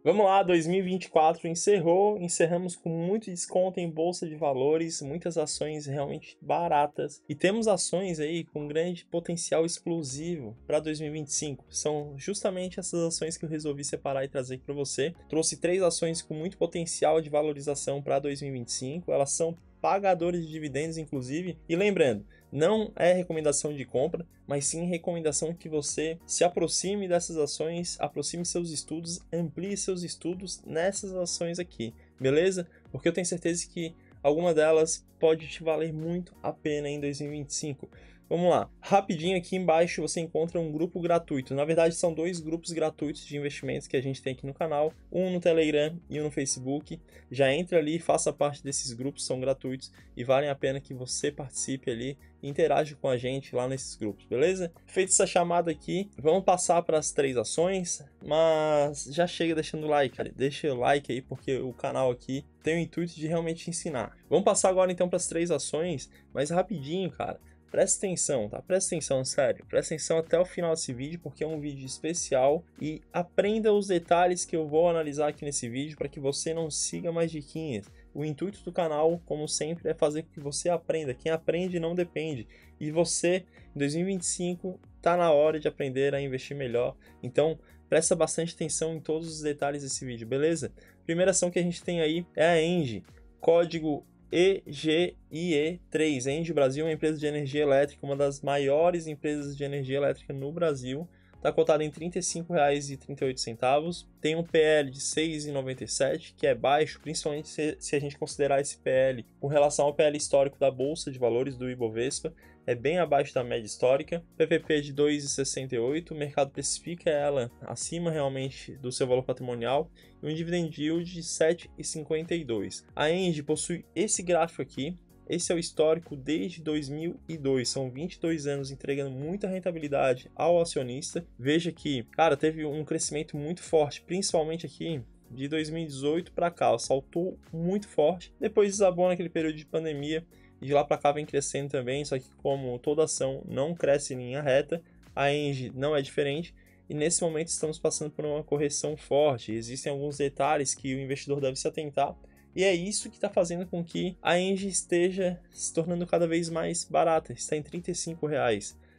Vamos lá, 2024 encerramos com muito desconto em bolsa de valores, muitas ações realmente baratas e temos ações aí com grande potencial explosivo para 2025. São justamente essas ações que eu resolvi separar e trazer aqui para você. Trouxe 3 ações com muito potencial de valorização para 2025, elas são pagadores de dividendos, inclusive. E lembrando, não é recomendação de compra, mas sim recomendação que você se aproxime dessas ações, aproxime seus estudos, amplie seus estudos nessas ações aqui, beleza? Porque eu tenho certeza que alguma delas pode te valer muito a pena em 2025. Vamos lá, rapidinho aqui embaixo você encontra um grupo gratuito. Na verdade são 2 grupos gratuitos de investimentos que a gente tem aqui no canal, um no Telegram e um no Facebook. Já entra ali, faça parte desses grupos, são gratuitos e valem a pena que você participe ali e interaja com a gente lá nesses grupos, beleza? Feita essa chamada aqui, vamos passar para as 3 ações, mas já chega deixando o like, cara. Deixa o like aí porque o canal aqui tem o intuito de realmente ensinar. Vamos passar agora então para as 3 ações, mas rapidinho, cara. Presta atenção, tá? Presta atenção, sério. Presta atenção até o final desse vídeo, porque é um vídeo especial e aprenda os detalhes que eu vou analisar aqui nesse vídeo para que você não siga mais diquinhas. O intuito do canal, como sempre, é fazer com que você aprenda. Quem aprende não depende. E você, em 2025, tá na hora de aprender a investir melhor. Então, presta bastante atenção em todos os detalhes desse vídeo, beleza? Primeira ação que a gente tem aí é a ENGIE, código EGIE3. Engie Brasil é uma empresa de energia elétrica, uma das maiores empresas de energia elétrica no Brasil. Está cotada em R$ 35,38. Tem um PL de 6,97, que é baixo, principalmente se a gente considerar esse PL com relação ao PL histórico da Bolsa de Valores do Ibovespa. É bem abaixo da média histórica. PVP de 2,68, o mercado precifica ela acima realmente do seu valor patrimonial. E um dividend yield de 7,52. A Engie possui esse gráfico aqui. Esse é o histórico desde 2002, são 22 anos entregando muita rentabilidade ao acionista. Veja que, cara, teve um crescimento muito forte, principalmente aqui de 2018 para cá, saltou muito forte. Depois desabou naquele período de pandemia e de lá para cá vem crescendo também, só que como toda ação não cresce em linha reta, a Engie não é diferente. E nesse momento estamos passando por uma correção forte. Existem alguns detalhes que o investidor deve se atentar. E é isso que está fazendo com que a Engie esteja se tornando cada vez mais barata. Está em R$ 35.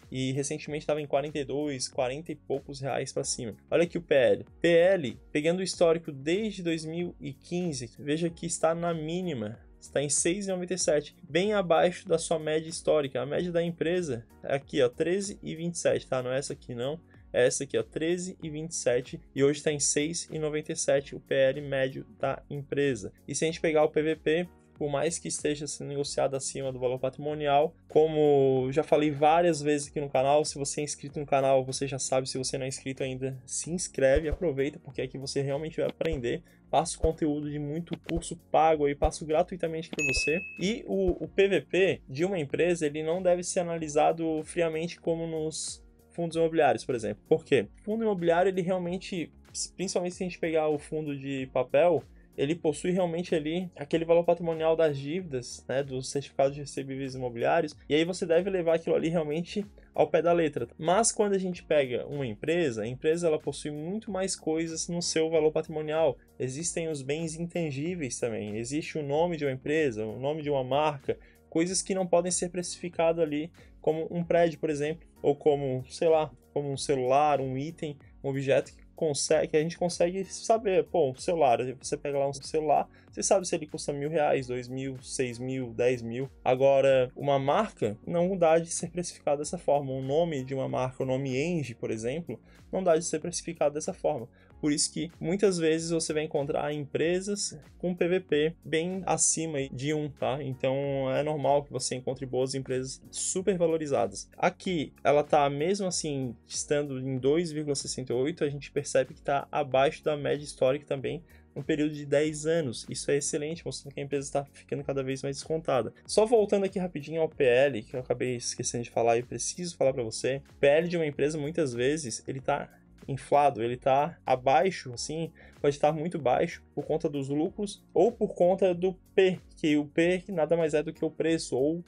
E recentemente estava em 42, 40 e poucos reais para cima. Olha aqui o PL. PL, pegando o histórico desde 2015, veja que está na mínima. Está em 6,97, bem abaixo da sua média histórica. A média da empresa é aqui, ó, 13,27, tá? Não é essa aqui não. Essa aqui, ó, 13,27 e hoje está em 6,97 o PL médio da empresa. E se a gente pegar o PVP, por mais que esteja sendo negociado acima do valor patrimonial, como já falei várias vezes aqui no canal, se você é inscrito no canal, você já sabe. Se você não é inscrito ainda, se inscreve, aproveita, porque aqui você realmente vai aprender. Passo conteúdo de muito curso pago aí, passo gratuitamente para você. E o PVP de uma empresa, ele não deve ser analisado friamente como nos fundos imobiliários, por exemplo. Por quê? O fundo imobiliário, ele realmente, principalmente se a gente pegar o fundo de papel, ele possui realmente ali aquele valor patrimonial das dívidas, né, dos certificados de recebíveis imobiliários, e aí você deve levar aquilo ali realmente ao pé da letra. Mas quando a gente pega uma empresa, a empresa ela possui muito mais coisas no seu valor patrimonial. Existem os bens intangíveis também, existe o nome de uma empresa, o nome de uma marca, coisas que não podem ser precificadas ali, como um prédio, por exemplo, ou como, sei lá, como um celular, um item, um objeto que a gente consegue saber. Pô, um celular, você pega lá um celular, você sabe se ele custa R$ 1.000, 2.000, 6.000, 10.000. Agora, uma marca não dá de ser precificada dessa forma. O nome de uma marca, o nome Engie, por exemplo, não dá de ser precificado dessa forma. Por isso que muitas vezes você vai encontrar empresas com PVP bem acima de 1, tá? Então é normal que você encontre boas empresas super valorizadas. Aqui ela tá mesmo assim estando em 2,68, a gente percebe que está abaixo da média histórica também no período de 10 anos. Isso é excelente, mostrando que a empresa está ficando cada vez mais descontada. Só voltando aqui rapidinho ao PL, que eu acabei esquecendo de falar e preciso falar para você. O PL de uma empresa, muitas vezes, ele está inflado, ele está abaixo, assim, pode estar muito baixo por conta dos lucros ou por conta do P, que o P nada mais é do que o preço, ou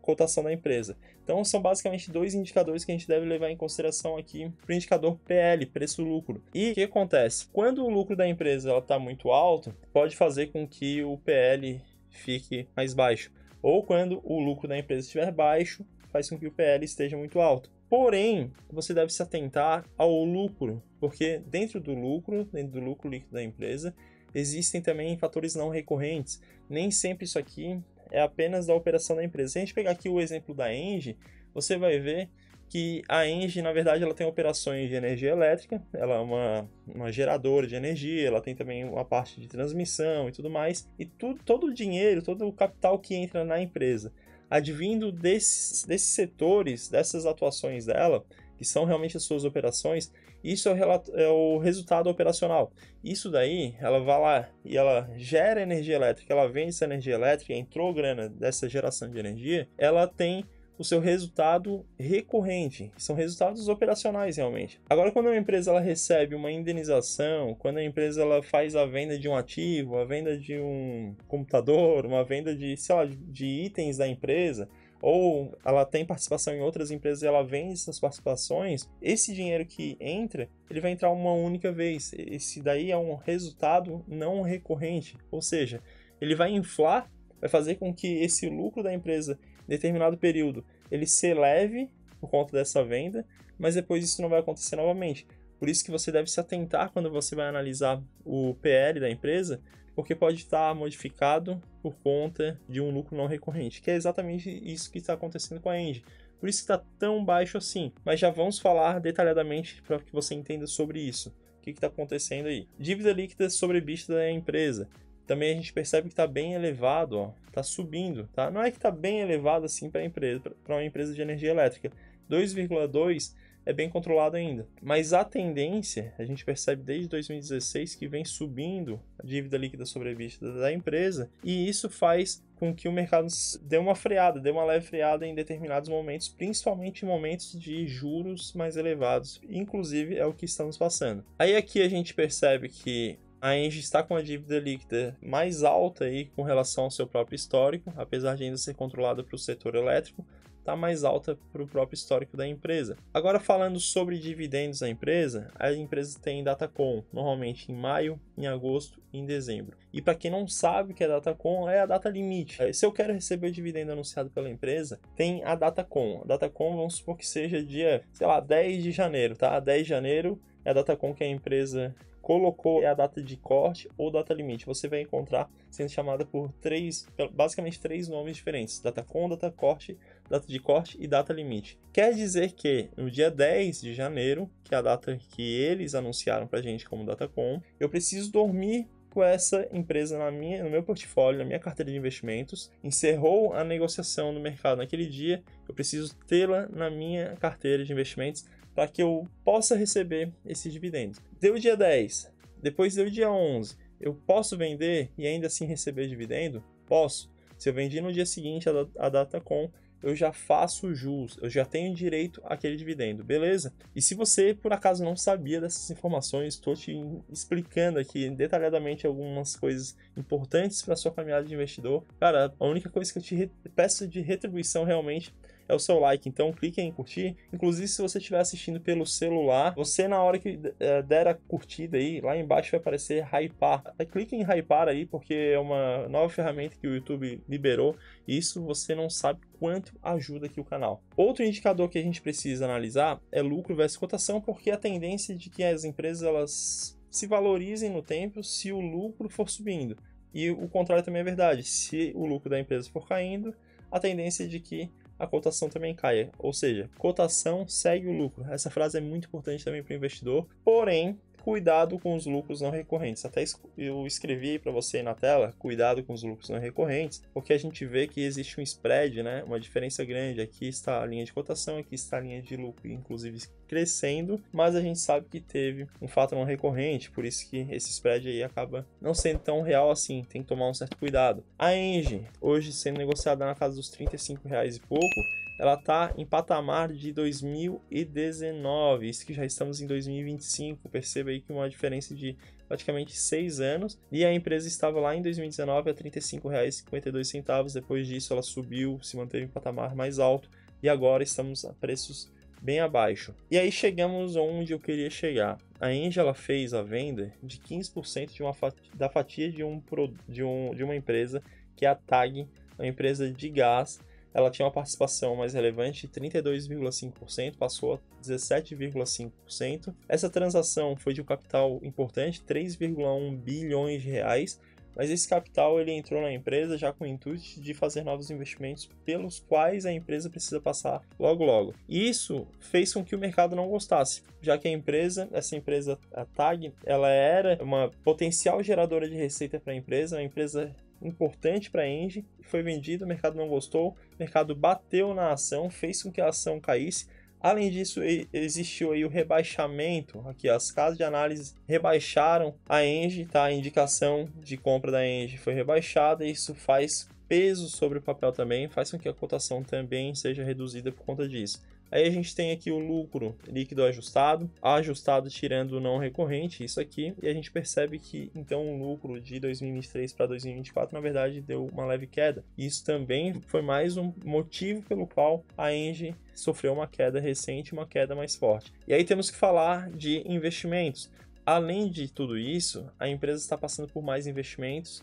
cotação da empresa. Então, são basicamente dois indicadores que a gente deve levar em consideração aqui para o indicador PL, preço-lucro. E o que acontece? Quando o lucro da empresa está muito alto, pode fazer com que o PL fique mais baixo. Ou quando o lucro da empresa estiver baixo, faz com que o PL esteja muito alto. Porém, você deve se atentar ao lucro, porque dentro do lucro líquido da empresa, existem também fatores não recorrentes. Nem sempre isso aqui é apenas da operação da empresa. Se a gente pegar aqui o exemplo da Engie, você vai ver que a Engie, na verdade, ela tem operações de energia elétrica, ela é uma geradora de energia, ela tem também uma parte de transmissão e tudo mais, e todo o dinheiro, todo o capital que entra na empresa, advindo desses setores, dessas atuações dela, que são realmente as suas operações, isso é o resultado operacional. Isso daí, ela vai lá e ela gera energia elétrica, ela vende essa energia elétrica, entrou grana dessa geração de energia, ela tem o seu resultado recorrente, são resultados operacionais realmente. Agora, quando uma empresa ela recebe uma indenização, quando a empresa ela faz a venda de um ativo, a venda de um computador, uma venda de, sei lá, de itens da empresa, ou ela tem participação em outras empresas e ela vende essas participações, esse dinheiro que entra, ele vai entrar uma única vez. Esse daí é um resultado não recorrente, ou seja, ele vai inflar, vai fazer com que esse lucro da empresa em determinado período ele se eleve por conta dessa venda, mas depois isso não vai acontecer novamente. Por isso que você deve se atentar quando você vai analisar o PL da empresa, porque pode estar modificado por conta de um lucro não recorrente, que é exatamente isso que está acontecendo com a Engie. Por isso que está tão baixo assim. Mas já vamos falar detalhadamente para que você entenda sobre isso. O que está acontecendo aí? Dívida líquida sobre EBITDA da empresa. Também a gente percebe que está bem elevado, está subindo. Tá? Não é que está bem elevado assim para uma empresa de energia elétrica. 2,2 é bem controlado ainda. Mas a tendência, a gente percebe desde 2016 que vem subindo a dívida líquida sobre a EBITDA da empresa, e isso faz com que o mercado dê uma freada, dê uma leve freada em determinados momentos, principalmente em momentos de juros mais elevados. Inclusive é o que estamos passando. Aí aqui a gente percebe que a Engie está com a dívida líquida mais alta aí com relação ao seu próprio histórico, apesar de ainda ser controlada para o setor elétrico, está mais alta para o próprio histórico da empresa. Agora, falando sobre dividendos da empresa, a empresa tem Datacom, normalmente em maio, em agosto e em dezembro. E para quem não sabe o que é Datacom, é a data limite. Se eu quero receber o dividendo anunciado pela empresa, tem a Datacom. A Datacom, vamos supor que seja dia, 10 de janeiro, tá? 10 de janeiro é a Datacom que a empresa colocou a data de corte ou data limite. Você vai encontrar sendo chamada por basicamente três nomes diferentes: Datacom, data de corte e data limite. Quer dizer que no dia 10 de janeiro, que é a data que eles anunciaram pra gente como Datacom, eu preciso dormir com essa empresa no meu portfólio, na minha carteira de investimentos. Encerrou a negociação no mercado naquele dia, eu preciso tê-la na minha carteira de investimentos para que eu possa receber esses dividendos. Deu o dia 10, depois deu o dia 11, eu posso vender e ainda assim receber dividendo? Posso. Se eu vendi no dia seguinte a Datacom, eu já faço jus, eu já tenho direito àquele dividendo, beleza? E se você, por acaso, não sabia dessas informações, estou te explicando aqui detalhadamente algumas coisas importantes para a sua caminhada de investidor. Cara, a única coisa que eu te peço de retribuição realmente é o seu like, então clique em curtir. Inclusive, se você estiver assistindo pelo celular, você na hora que der a curtida aí, lá embaixo vai aparecer hypar. Clique em hypar aí, porque é uma nova ferramenta que o YouTube liberou, e isso você não sabe quanto ajuda aqui o canal. Outro indicador que a gente precisa analisar é lucro versus cotação, porque a tendência de que as empresas elas se valorizem no tempo se o lucro for subindo. E o contrário também é verdade. Se o lucro da empresa for caindo, a tendência é de que a cotação também caia. Ou seja, cotação segue o lucro. Essa frase é muito importante também para o investidor. Porém, cuidado com os lucros não recorrentes. Até eu escrevi para você aí na tela, cuidado com os lucros não recorrentes, porque a gente vê que existe um spread, né? Uma diferença grande. Aqui está a linha de cotação, aqui está a linha de lucro. Inclusive crescendo, mas a gente sabe que teve um fato não recorrente, por isso que esse spread aí acaba não sendo tão real assim, tem que tomar um certo cuidado. A Engie, hoje sendo negociada na casa dos R$35 e pouco, ela está em patamar de 2019, isso que já estamos em 2025, perceba aí que uma diferença de praticamente 6 anos, e a empresa estava lá em 2019 a R$35,52, depois disso ela subiu, se manteve em patamar mais alto, e agora estamos a preços bem abaixo. E aí chegamos onde eu queria chegar. A Engie ela fez a venda de 15% da fatia de uma empresa, que é a TAG, uma empresa de gás. Ela tinha uma participação mais relevante de 32,5%, passou a 17,5%. Essa transação foi de um capital importante, 3,1 bilhões de reais, mas esse capital ele entrou na empresa já com o intuito de fazer novos investimentos pelos quais a empresa precisa passar logo logo. E isso fez com que o mercado não gostasse, já que essa empresa, a TAG, ela era uma potencial geradora de receita para a empresa, uma empresa importante para a Engie, foi vendido, o mercado não gostou, o mercado bateu na ação, fez com que a ação caísse. Além disso, existiu aí o rebaixamento, aqui as casas de análise rebaixaram a Engie, tá? A indicação de compra da Engie foi rebaixada, e isso faz peso sobre o papel também, faz com que a cotação também seja reduzida por conta disso. Aí a gente tem aqui o lucro líquido ajustado tirando o não recorrente, isso aqui, e a gente percebe que então o lucro de 2023 para 2024 na verdade deu uma leve queda. Isso também foi mais um motivo pelo qual a Engie sofreu uma queda recente, uma queda mais forte. E aí temos que falar de investimentos. Além de tudo isso, a empresa está passando por mais investimentos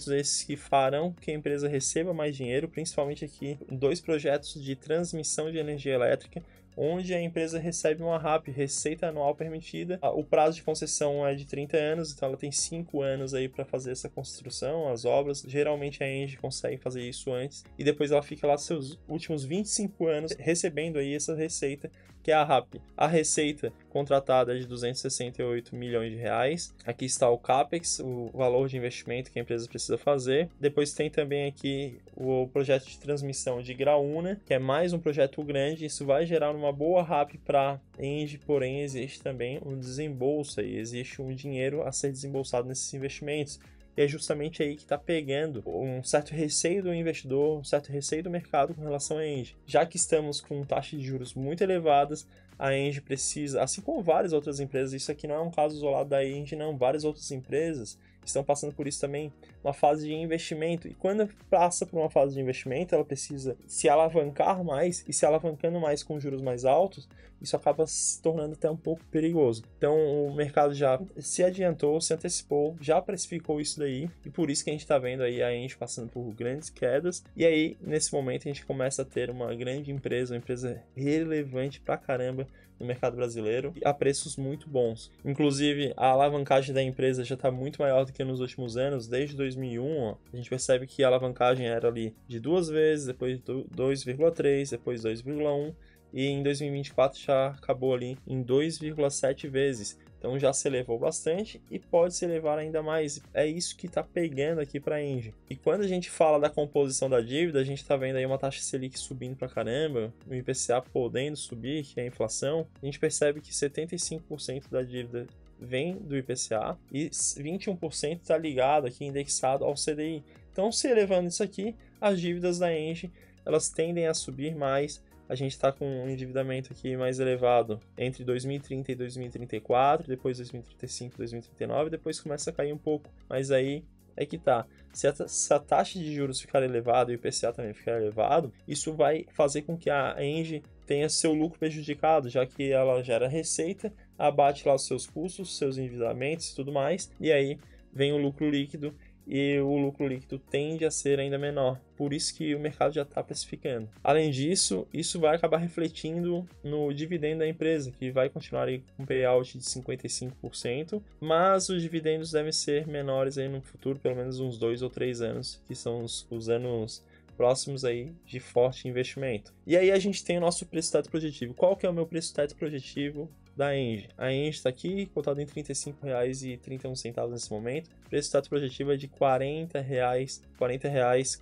esses que farão que a empresa receba mais dinheiro, principalmente aqui em 2 projetos de transmissão de energia elétrica, onde a empresa recebe uma RAP, Receita Anual Permitida. O prazo de concessão é de 30 anos, então ela tem 5 anos aí para fazer essa construção, as obras. Geralmente a Engie consegue fazer isso antes, e depois ela fica lá seus últimos 25 anos recebendo aí essa receita, que é a RAP. A receita contratada é de 268 milhões de reais. Aqui está o CAPEX, o valor de investimento que a empresa precisa fazer. Depois tem também aqui o projeto de transmissão de Graúna, que é mais um projeto grande. Isso vai gerar uma boa RAP para Engie, porém existe também um desembolso aí, existe um dinheiro a ser desembolsado nesses investimentos. E é justamente aí que está pegando um certo receio do investidor, um certo receio do mercado com relação à Engie. Já que estamos com taxas de juros muito elevadas, a Engie precisa, assim como várias outras empresas, isso aqui não é um caso isolado da Engie, não, várias outras empresas estão passando por isso também, uma fase de investimento. E quando passa por uma fase de investimento, ela precisa se alavancar mais, e se alavancando mais com juros mais altos, isso acaba se tornando até um pouco perigoso. Então o mercado já se adiantou, se antecipou, já precificou isso daí, e por isso que a gente está vendo aí a Engie passando por grandes quedas, e aí nesse momento a gente começa a ter uma grande empresa, uma empresa relevante pra caramba no mercado brasileiro, a preços muito bons. Inclusive, a alavancagem da empresa já está muito maior do que nos últimos anos. Desde 2001, a gente percebe que a alavancagem era ali de 2 vezes, depois 2,3, depois 2,1, e em 2024 já acabou ali em 2,7 vezes. Então já se elevou bastante e pode se elevar ainda mais. É isso que está pegando aqui para a Engie. E quando a gente fala da composição da dívida, a gente está vendo aí uma taxa Selic subindo para caramba, o IPCA podendo subir, que é a inflação. A gente percebe que 75% da dívida vem do IPCA e 21% está ligado aqui, indexado ao CDI. Então, se elevando isso aqui, as dívidas da Engie elas tendem a subir mais. A gente está com um endividamento aqui mais elevado entre 2030 e 2034, depois 2035 e 2039, depois começa a cair um pouco, mas aí é que tá. Se a taxa de juros ficar elevada e o IPCA também ficar elevado, isso vai fazer com que a Engie tenha seu lucro prejudicado, já que ela gera receita, abate lá os seus custos, seus endividamentos e tudo mais, e aí vem o lucro líquido, e o lucro líquido tende a ser ainda menor. Por isso que o mercado já está precificando. Além disso, isso vai acabar refletindo no dividendo da empresa, que vai continuar aí com um payout de 55%, mas os dividendos devem ser menores aí no futuro, pelo menos uns 2 ou 3 anos, que são os anos próximos aí de forte investimento. E aí a gente tem o nosso preço-teto projetivo. Qual que é o meu preço-teto projetivo da Engie? A Engie está aqui, cotada em R$ 35,31 nesse momento. O preço-teto projetivo é de R$ 40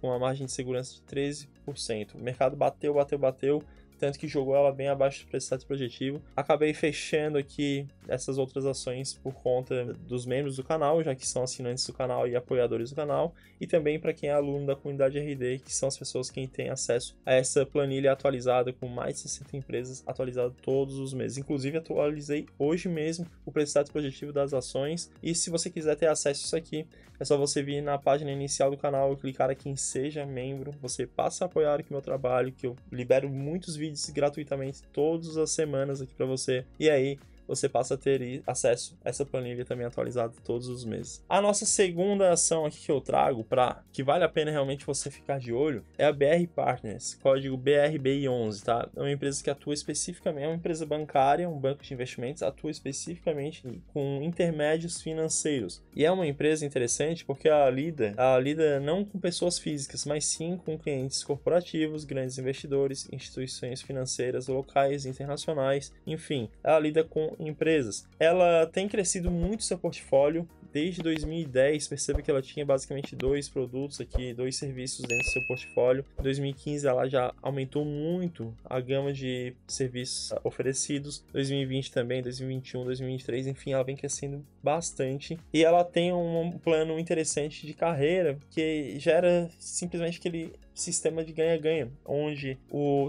com uma margem de segurança de 13%. O mercado bateu, tanto que jogou ela bem abaixo do preço projetivo. Acabei fechando aqui essas outras ações por conta dos membros do canal, já que são assinantes do canal e apoiadores do canal, e também para quem é aluno da comunidade RD, que são as pessoas que têm acesso a essa planilha atualizada com mais de 60 empresas, atualizada todos os meses. Inclusive, atualizei hoje mesmo o preço projetivo das ações, e se você quiser ter acesso a isso aqui, é só você vir na página inicial do canal e clicar aqui em Seja Membro. Você passa a apoiar aqui meu trabalho, que eu libero muitos vídeos gratuitamente todas as semanas aqui para você. E aí, você passa a ter acesso a essa planilha também atualizada todos os meses. A nossa segunda ação aqui que eu trago, que vale a pena realmente você ficar de olho, é a BR Partners, código BRBI11, tá? É uma empresa que atua especificamente, é uma empresa bancária, um banco de investimentos, atua especificamente com intermédios financeiros. E é uma empresa interessante porque ela lida não com pessoas físicas, mas sim com clientes corporativos, grandes investidores, instituições financeiras locais, internacionais, enfim, ela lida com empresas. Ela tem crescido muito seu portfólio desde 2010. Perceba que ela tinha basicamente 2 produtos aqui, 2 serviços dentro do seu portfólio. Em 2015 ela já aumentou muito a gama de serviços oferecidos. 2020 também, 2021, 2023, enfim, ela vem crescendo bastante. E ela tem um plano interessante de carreira que gera simplesmente aquele sistema de ganha-ganha, onde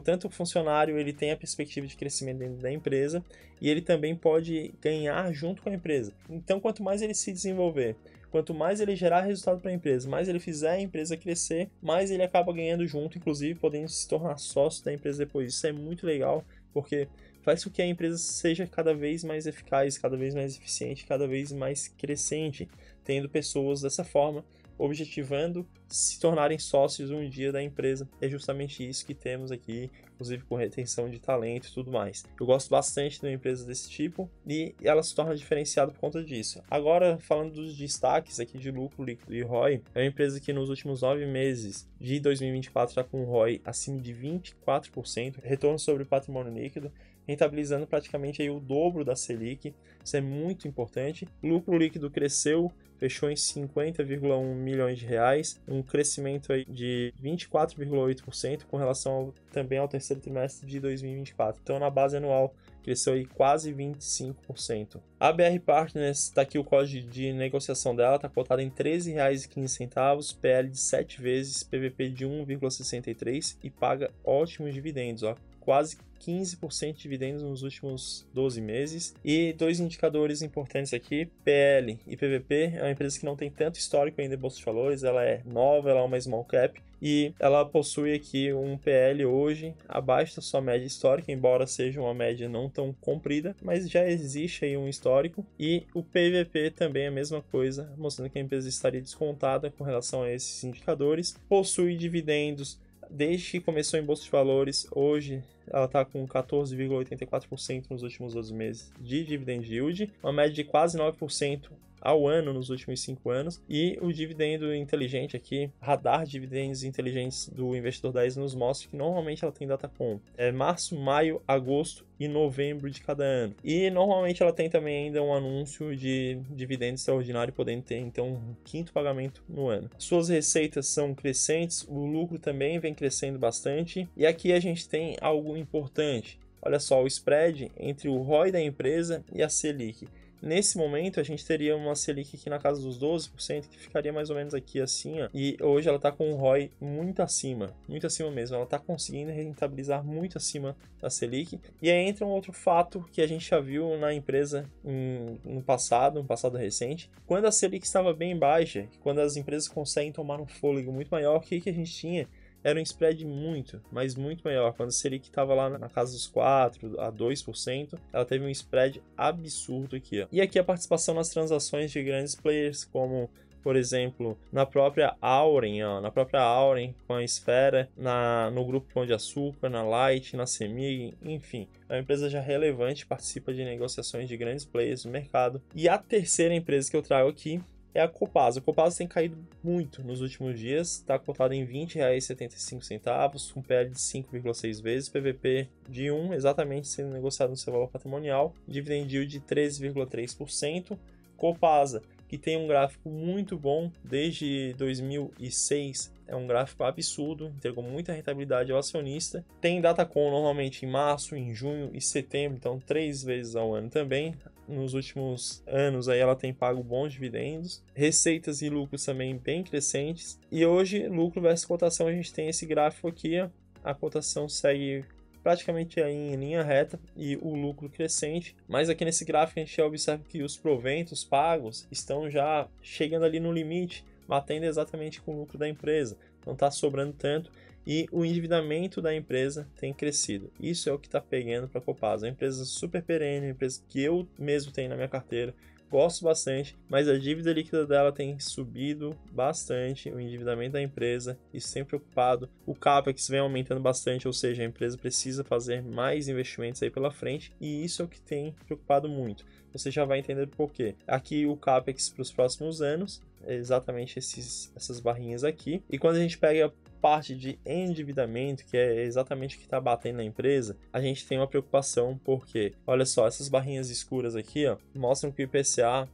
tanto o funcionário ele tem a perspectiva de crescimento dentro da empresa e ele também pode ganhar junto com a empresa. Então, quanto mais ele se desenvolver, quanto mais ele gerar resultado para a empresa, mais ele fizer a empresa crescer, mais ele acaba ganhando junto, inclusive podendo se tornar sócio da empresa depois. Isso é muito legal, porque faz com que a empresa seja cada vez mais eficaz, cada vez mais eficiente, cada vez mais crescente, tendo pessoas dessa forma objetivando se tornarem sócios um dia da empresa. É justamente isso que temos aqui, inclusive com retenção de talento e tudo mais. Eu gosto bastante de uma empresa desse tipo e ela se torna diferenciada por conta disso. Agora, falando dos destaques aqui de lucro líquido e ROI, é uma empresa que nos últimos 9 meses de 2024 está com um ROI acima de 24%, retorno sobre o patrimônio líquido, rentabilizando praticamente aí o dobro da Selic. Isso é muito importante. O lucro líquido cresceu, fechou em 50,1 milhões de reais, um crescimento aí de 24,8% com relação também ao terceiro trimestre de 2024. Então, na base anual, cresceu aí quase 25%. A BR Partners, está aqui o código de negociação dela, está cotada em R$ 13,15, PL de 7 vezes, PVP de 1,63 e paga ótimos dividendos, ó, quase 15% de dividendos nos últimos 12 meses. E 2 indicadores importantes aqui, PL e PVP. É uma empresa que não tem tanto histórico ainda em bolsa de valores, ela é nova, ela é uma small cap e ela possui aqui um PL hoje abaixo da sua média histórica, embora seja uma média não tão comprida, mas já existe aí um histórico. E o PVP também é a mesma coisa, mostrando que a empresa estaria descontada com relação a esses indicadores. Possui dividendos desde que começou em bolsa de valores. Hoje ela está com 14,84% nos últimos 12 meses de dividend yield, uma média de quase 9% ao ano nos últimos 5 anos, e o dividendo inteligente aqui, radar de dividendos inteligentes do Investidor 10 nos mostra que normalmente ela tem data com março, maio, agosto e novembro de cada ano. E normalmente ela tem também ainda um anúncio de dividendo extraordinário, podendo ter então um 5º pagamento no ano. Suas receitas são crescentes, o lucro também vem crescendo bastante, e aqui a gente tem algo importante. Olha só, o spread entre o ROI da empresa e a Selic. Nesse momento, a gente teria uma Selic aqui na casa dos 12%, que ficaria mais ou menos aqui assim, ó. E hoje ela está com um ROI muito acima mesmo. Ela está conseguindo rentabilizar muito acima da Selic. E aí entra um outro fato que a gente já viu na empresa no passado recente. Quando a Selic estava bem baixa, quando as empresas conseguem tomar um fôlego muito maior, o que a gente tinha? Era um spread muito maior. Quando a Selic estava lá na casa dos 4% a 2%, ela teve um spread absurdo aqui, ó. E aqui a participação nas transações de grandes players, como, por exemplo, na própria Auren, com a Esfera, no Grupo Pão de Açúcar, na Light, na Semig, enfim. É uma empresa já relevante, participa de negociações de grandes players no mercado. E a terceira empresa que eu trago aqui é a Copasa. A Copasa tem caído muito nos últimos dias, está cotada em R$ 20,75, com PL de 5,6 vezes, PVP de 1, exatamente sendo negociado no seu valor patrimonial, dividend yield de 13,3%. Copasa, que tem um gráfico muito bom desde 2006, é um gráfico absurdo, entregou muita rentabilidade ao acionista. Tem Datacom normalmente em março, em junho e setembro, então 3 vezes ao ano também. Nos últimos anos aí ela tem pago bons dividendos, receitas e lucros também bem crescentes. E hoje, lucro versus cotação, a gente tem esse gráfico aqui, ó. A cotação segue praticamente aí em linha reta e o lucro crescente, mas aqui nesse gráfico a gente observa que os proventos pagos estão já chegando ali no limite, batendo exatamente com o lucro da empresa, não está sobrando tanto e o endividamento da empresa tem crescido. Isso é o que está pegando para a Copasa, é uma empresa super perene, uma empresa que eu mesmo tenho na minha carteira, gosto bastante, mas a dívida líquida dela tem subido bastante, o endividamento da empresa, isso tem preocupado. O CAPEX vem aumentando bastante, ou seja, a empresa precisa fazer mais investimentos aí pela frente, e isso é o que tem preocupado muito. Você já vai entender por quê. Aqui o CAPEX para os próximos anos, é exatamente essas barrinhas aqui, e quando a gente pega a parte de endividamento, que é exatamente o que está batendo na empresa, a gente tem uma preocupação, porque, olha só, essas barrinhas escuras aqui, ó, mostram que o IPCA,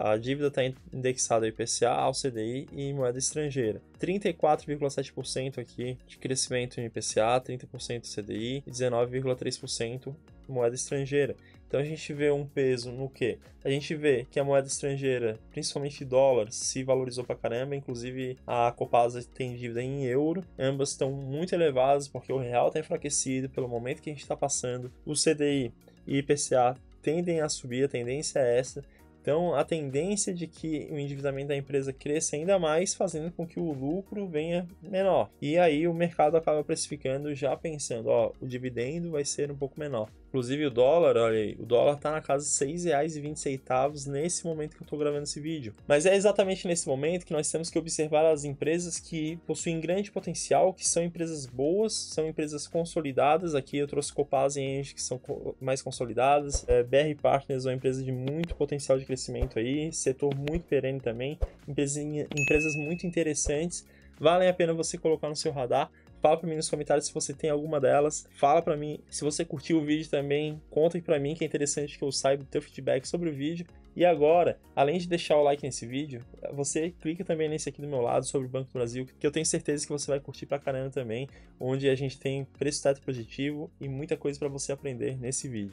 a dívida está indexada ao IPCA, ao CDI e moeda estrangeira. 34,7% aqui de crescimento no IPCA, 30% CDI e 19,3% moeda estrangeira. Então a gente vê um peso no quê? A gente vê que a moeda estrangeira, principalmente dólar, se valorizou pra caramba, inclusive a Copasa tem dívida em euro, ambas estão muito elevadas porque o real está enfraquecido pelo momento que a gente está passando, o CDI e IPCA tendem a subir, a tendência é essa. Então, a tendência de que o endividamento da empresa cresça ainda mais, fazendo com que o lucro venha menor. E aí o mercado acaba precificando já pensando, ó, o dividendo vai ser um pouco menor. Inclusive o dólar, olha aí, o dólar está na casa de R$ 6,20 nesse momento que eu estou gravando esse vídeo. Mas é exatamente nesse momento que nós temos que observar as empresas que possuem grande potencial, que são empresas boas, são empresas consolidadas. Aqui eu trouxe Copasa e Engie, que são mais consolidadas. BR Partners é uma empresa de muito potencial de crescimento aí, setor muito perene também, empresas muito interessantes, valem a pena você colocar no seu radar. Fala para mim nos comentários se você tem alguma delas, fala para mim se você curtiu o vídeo também, conta para mim que é interessante que eu saiba o teu feedback sobre o vídeo. E agora, além de deixar o like nesse vídeo, você clica também nesse aqui do meu lado sobre o Banco do Brasil, que eu tenho certeza que você vai curtir pra caramba também, onde a gente tem preço teto positivo e muita coisa para você aprender nesse vídeo.